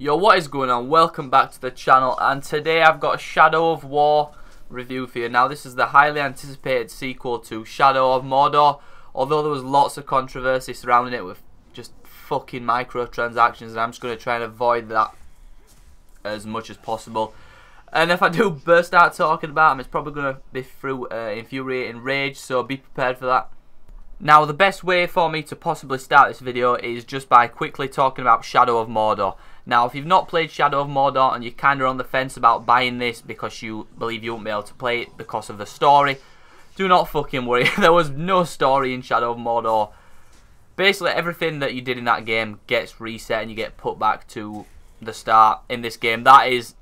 Yo, what is going on? Welcome back to the channel, and today I've got a Shadow of War review for you. Now this is the highly anticipated sequel to Shadow of Mordor, although there was lots of controversy surrounding it with just fucking microtransactions, and I'm just going to try and avoid that as much as possible. And if I do burst out talking about them, it's probably going to be through infuriating rage, so be prepared for that. Now the best way for me to possibly start this video is just by quickly talking about Shadow of Mordor. Now if you've not played Shadow of Mordor and you're kinda on the fence about buying this because you believe you won't be able to play it because of the story, do not fucking worry. There was no story in Shadow of Mordor. Basically everything that you did in that game gets reset and you get put back to the start in this game. That is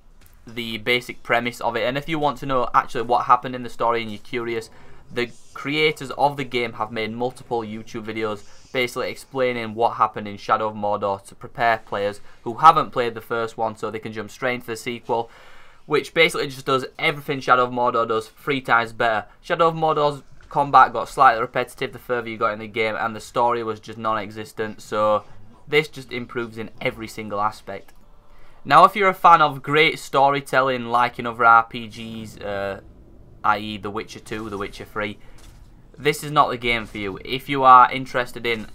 the basic premise of it, and if you want to know actually what happened in the story and you're curious, the creators of the game have made multiple YouTube videos basically explaining what happened in Shadow of Mordor to prepare players who haven't played the first one so they can jump straight into the sequel, which basically just does everything Shadow of Mordor does 3 times better. Shadow of Mordor's combat got slightly repetitive the further you got in the game, and the story was just non-existent, so this just improves in every single aspect. Now if you're a fan of great storytelling like in other RPGs, i.e. The Witcher 2, The Witcher 3, this is not the game for you. If you are interested in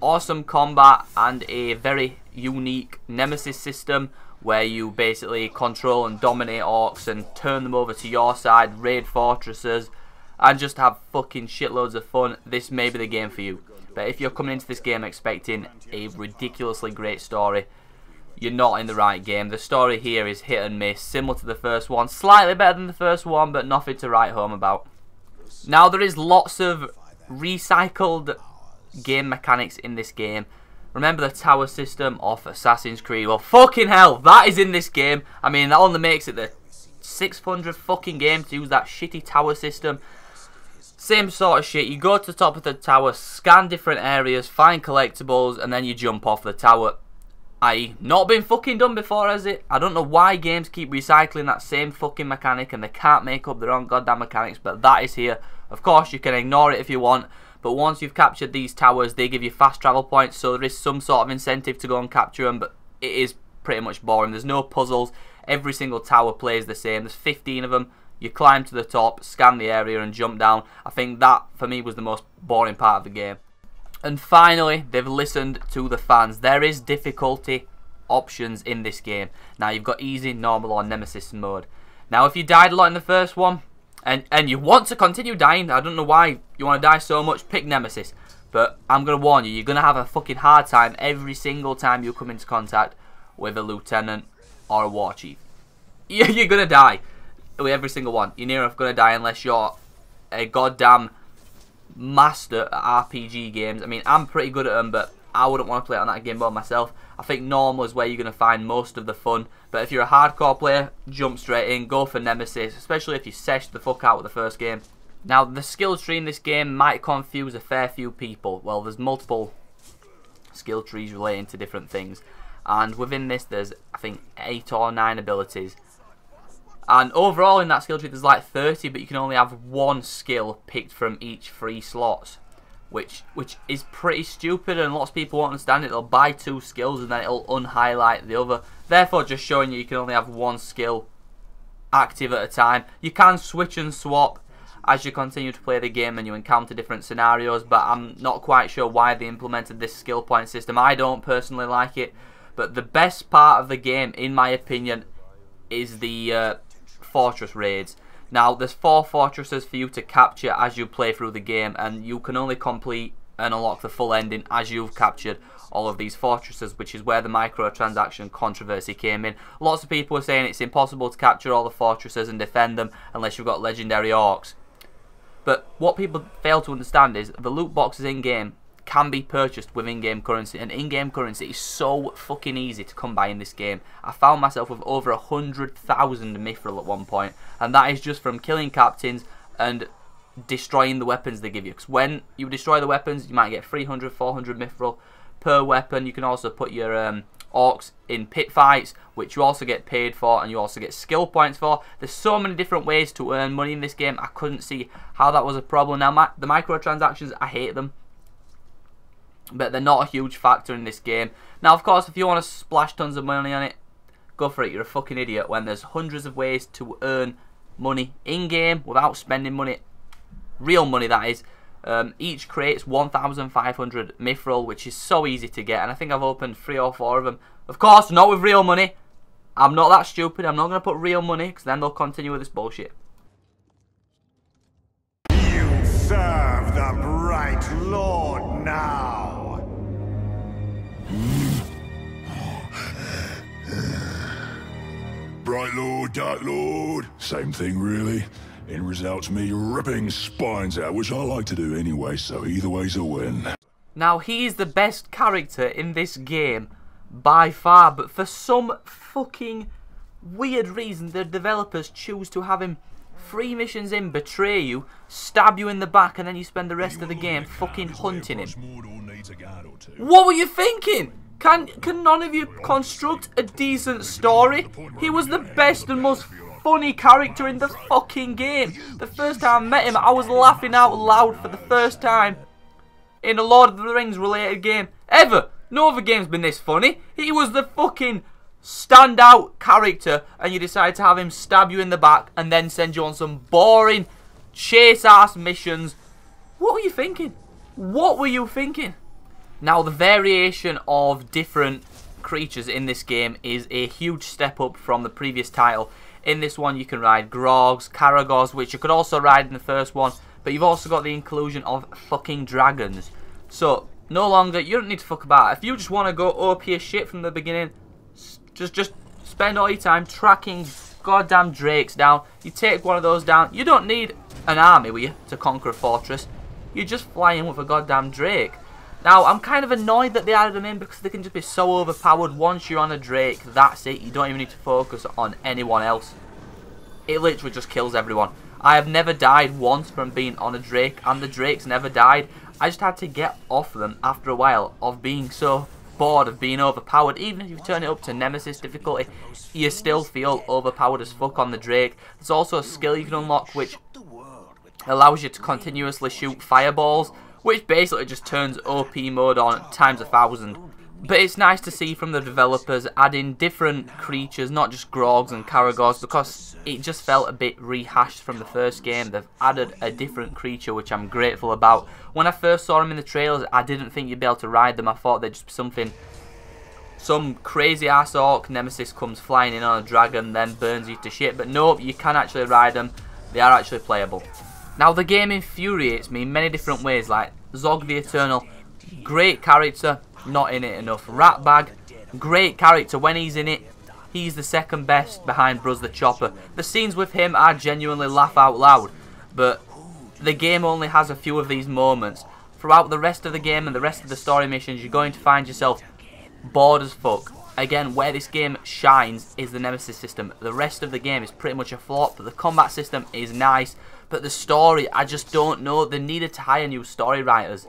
awesome combat and a very unique nemesis system where you basically control and dominate orcs and turn them over to your side, raid fortresses, and just have fucking shitloads of fun, this may be the game for you. But if you're coming into this game expecting a ridiculously great story, you're not in the right game. The story here is hit and miss, similar to the first one, slightly better than the first one, but nothing to write home about. Now there is lots of recycled game mechanics in this game. Remember the tower system off Assassin's Creed? Well, fucking hell, that is in this game. I mean, that only makes it the 600th fucking game to use that shitty tower system. Same sort of shit. You go to the top of the tower, scan different areas, find collectibles, and then you jump off the tower. I.e. not been fucking done before, has it? I don't know why games keep recycling that same fucking mechanic and they can't make up their own goddamn mechanics, but that is here. Of course, you can ignore it if you want, but once you've captured these towers, they give you fast travel points, so there is some sort of incentive to go and capture them, but it is pretty much boring. There's no puzzles. Every single tower plays the same. There's 15 of them. You climb to the top, scan the area, and jump down. I think that, for me, was the most boring part of the game. And finally, they've listened to the fans. There is difficulty options in this game. Now, you've got easy, normal, or nemesis mode. Now, if you died a lot in the first one, and you want to continue dying, I don't know why you want to die so much, pick nemesis. But I'm going to warn you, you're going to have a fucking hard time every single time you come into contact with a lieutenant or a war chief. You're going to die with every single one. You're near enough going to die unless you're a goddamn master at RPG games. I mean, I'm pretty good at them, but I wouldn't want to play it on that game mode myself. I think normal is where you're going to find most of the fun, but if you're a hardcore player, jump straight in, go for nemesis, especially if you sesh the fuck out with the first game. Now, the skill tree in this game might confuse a fair few people. Well, there's multiple skill trees relating to different things, and within this there's, I think, 8 or 9 abilities. And overall in that skill tree there's like 30, but you can only have 1 skill picked from each 3 slots. Which is pretty stupid, and lots of people won't understand it. They'll buy 2 skills and then it'll unhighlight the other. Therefore just showing you can only have 1 skill active at a time. You can switch and swap as you continue to play the game and you encounter different scenarios, but I'm not quite sure why they implemented this skill point system. I don't personally like it, but the best part of the game, in my opinion, is the fortress raids. Now there's 4 fortresses for you to capture as you play through the game, and you can only complete and unlock the full ending as you've captured all of these fortresses, which is where the microtransaction controversy came in. Lots of people are saying it's impossible to capture all the fortresses and defend them unless you've got legendary orcs. But what people fail to understand is the loot boxes in game can be purchased with in-game currency, and in-game currency is so fucking easy to come by in this game. I found myself with over 100,000 mithril at one point, and that is just from killing captains and destroying the weapons they give you. Because when you destroy the weapons, you might get 300, 400 mithril per weapon. You can also put your orcs in pit fights, which you also get paid for, and you also get skill points for. There's so many different ways to earn money in this game. I couldn't see how that was a problem. Now, the microtransactions, I hate them, but they're not a huge factor in this game. Now, of course, if you want to splash tons of money on it, go for it. You're a fucking idiot when there's hundreds of ways to earn money in-game without spending money. Real money, that is. Each crate's 1,500 mithril, which is so easy to get, and I think I've opened 3 or 4 of them. Of course, not with real money. I'm not that stupid. I'm not going to put real money, because then they'll continue with this bullshit. You serve the Bright Lord now. Bright Lord, Dark Lord, same thing really. End results me ripping spines out, which I like to do anyway, so either way's a win. Now, he is the best character in this game by far, but for some fucking weird reason, the developers choose to have him 3 missions in, betray you, stab you in the back, and then you spend the rest of the game fucking hunting him. What were you thinking? Can none of you construct a decent story? He was the best and most funny character in the fucking game. The first time I met him, I was laughing out loud for the first time in a Lord of the Rings related game ever. No other game's been this funny. He was the fucking standout character, and you decide to have him stab you in the back and then send you on some boring chase ass missions. What were you thinking? What were you thinking? Now, the variation of different creatures in this game is a huge step up from the previous title. In this one, you can ride Grogs, Caragors, which you could also ride in the first one, but you've also got the inclusion of fucking dragons. So, no longer, you don't need to fuck about. If you just want to go OP as shit from the beginning, just spend all your time tracking goddamn drakes down. You take one of those down. You don't need an army with you to conquer a fortress. You just fly in with a goddamn drake. Now, I'm kind of annoyed that they added them in because they can just be so overpowered. Once you're on a drake, that's it. You don't even need to focus on anyone else. It literally just kills everyone. I have never died once from being on a drake, and the drakes never died. I just had to get off them after a while of being so bored of being overpowered. Even if you turn it up to Nemesis difficulty, you still feel overpowered as fuck on the drake. There's also a skill you can unlock which allows you to continuously shoot fireballs, which basically just turns OP mode on times 1,000. But it's nice to see from the developers adding different creatures, not just Grogs and Caragors, because it just felt a bit rehashed from the first game. They've added a different creature, which I'm grateful about. When I first saw them in the trailers, I didn't think you'd be able to ride them. I thought they'd just be something, some crazy ass orc Nemesis comes flying in on a dragon, then burns you to shit. But nope, you can actually ride them. They are actually playable. Now, the game infuriates me in many different ways, like Zog the Eternal, great character, not in it enough. Ratbag, great character when he's in it. He's the second best behind Bruz the Chopper. The scenes with him, I genuinely laugh out loud, but the game only has a few of these moments. Throughout the rest of the game and the rest of the story missions, you're going to find yourself bored as fuck. Again, where this game shines is the Nemesis system. The rest of the game is pretty much a flop. The combat system is nice, but the story, I just don't know. They needed to hire new story writers.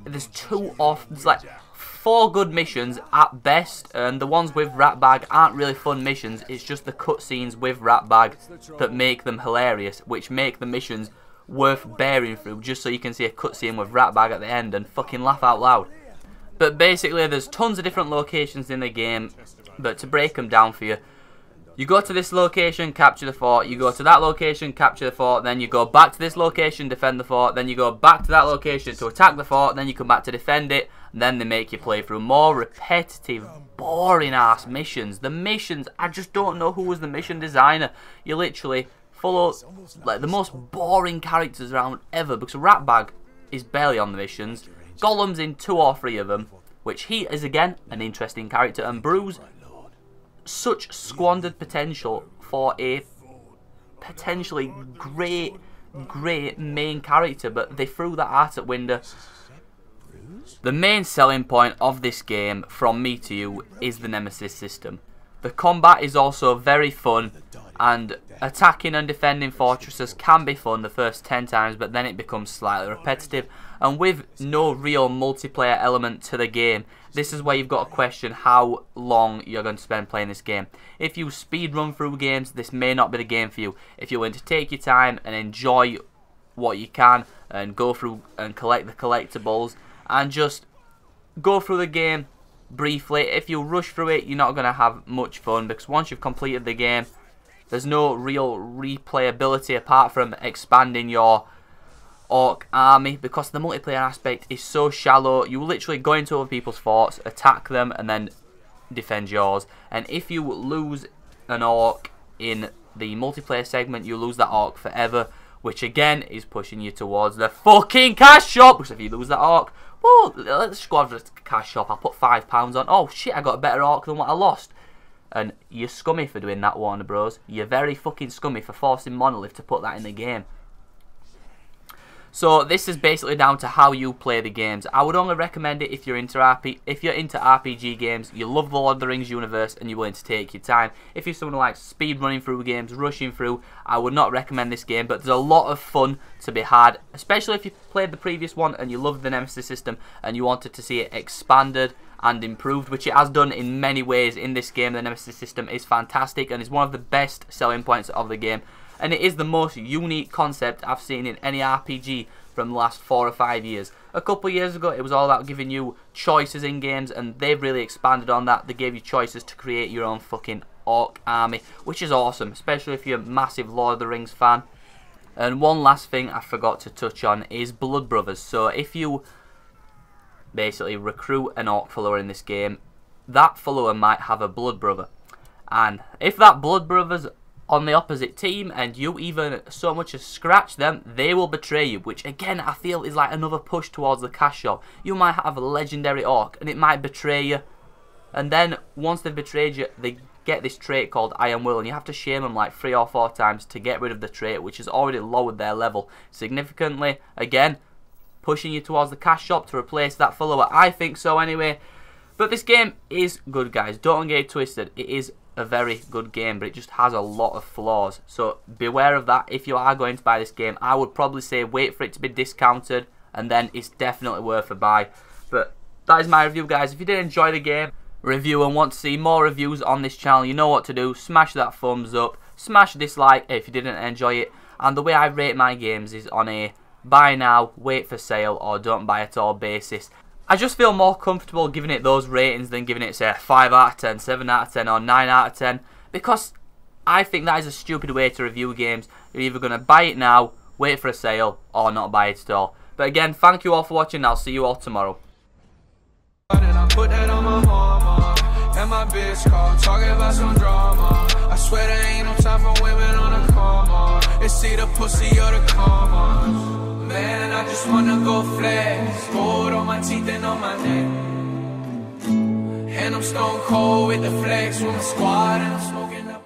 There's there's like 4 good missions at best, and the ones with Ratbag aren't really fun missions. It's just the cutscenes with Ratbag that make them hilarious, which make the missions worth bearing through, just so you can see a cutscene with Ratbag at the end and fucking laugh out loud. But basically, there's tons of different locations in the game, but to break them down for you, you go to this location, capture the fort, you go to that location, capture the fort, then you go back to this location, defend the fort, then you go back to that location to attack the fort, then you come back to defend it, and then they make you play through more repetitive, boring ass missions. The missions, I just don't know who was the mission designer. You literally follow like the most boring characters around ever, because Ratbag is barely on the missions. Gollum's in 2 or 3 of them, which he is again an interesting character, and Bruz, such squandered potential for a potentially great main character, but they threw that out at window. The main selling point of this game, from me to you, is the Nemesis system. The combat is also very fun, and attacking and defending fortresses can be fun the first 10 times, but then it becomes slightly repetitive. And with no real multiplayer element to the game, this is where you've got to question how long you're going to spend playing this game. If you speed run through games, this may not be the game for you. If you're willing to take your time and enjoy what you can, and go through and collect the collectibles, and just go through the game briefly. If you rush through it, you're not going to have much fun, because once you've completed the game, there's no real replayability apart from expanding your orc army, because the multiplayer aspect is so shallow. You literally go into other people's forts, attack them, and then defend yours. And if you lose an orc in the multiplayer segment, you lose that orc forever, which again is pushing you towards the fucking cash shop. Because if you lose that orc, well, let's just go over to the cash shop. I'll put £5 on. Oh shit, I got a better orc than what I lost. And you're scummy for doing that, Warner Bros. You're very fucking scummy for forcing Monolith to put that in the game. So this is basically down to how you play the games. I would only recommend it if you're into RPG games, you love the Lord of the Rings universe, and you're willing to take your time. If you're someone who likes speed running through games, rushing through, I would not recommend this game. But there's a lot of fun to be had, especially if you played the previous one and you loved the Nemesis system and you wanted to see it expanded and improved, which it has done in many ways in this game. The Nemesis system is fantastic and is one of the best selling points of the game. And it is the most unique concept I've seen in any RPG from the last 4 or 5 years. A couple of years ago, it was all about giving you choices in games, and they've really expanded on that. They gave you choices to create your own fucking orc army, which is awesome, especially if you're a massive Lord of the Rings fan. And one last thing I forgot to touch on is Blood Brothers. So if you basically recruit an orc follower in this game, that follower might have a blood brother. And if that blood brother's on the opposite team and you even so much as scratch them, they will betray you, which again I feel is like another push towards the cash shop. You might have a legendary orc and it might betray you, and then once they've betrayed you, they get this trait called Iron Will, and you have to shame them like 3 or 4 times to get rid of the trait, which has already lowered their level significantly. Again, pushing you towards the cash shop to replace that follower. I think so anyway. But this game is good, guys. Don't get it twisted. It is a very good game, but it just has a lot of flaws. So beware of that. If you are going to buy this game, I would probably say wait for it to be discounted, and then it's definitely worth a buy. But that is my review, guys. If you did enjoy the game review and want to see more reviews on this channel, you know what to do. Smash that thumbs up, smash dislike if you didn't enjoy it. And the way I rate my games is on a buy now, wait for sale, or don't buy at all basis. I just feel more comfortable giving it those ratings than giving it, say, a 5 out of 10, 7 out of 10, or 9 out of 10, because I think that is a stupid way to review games. You're either going to buy it now, wait for a sale, or not buy it at all. But again, thank you all for watching. I'll see you all tomorrow. And my bitch call, talking about some drama. I swear there ain't no time for women on a come on. It's either pussy or the come on. Man, I just wanna go flex. Gold on my teeth and on my neck. And I'm stone cold with the flex with my squad and I'm smoking.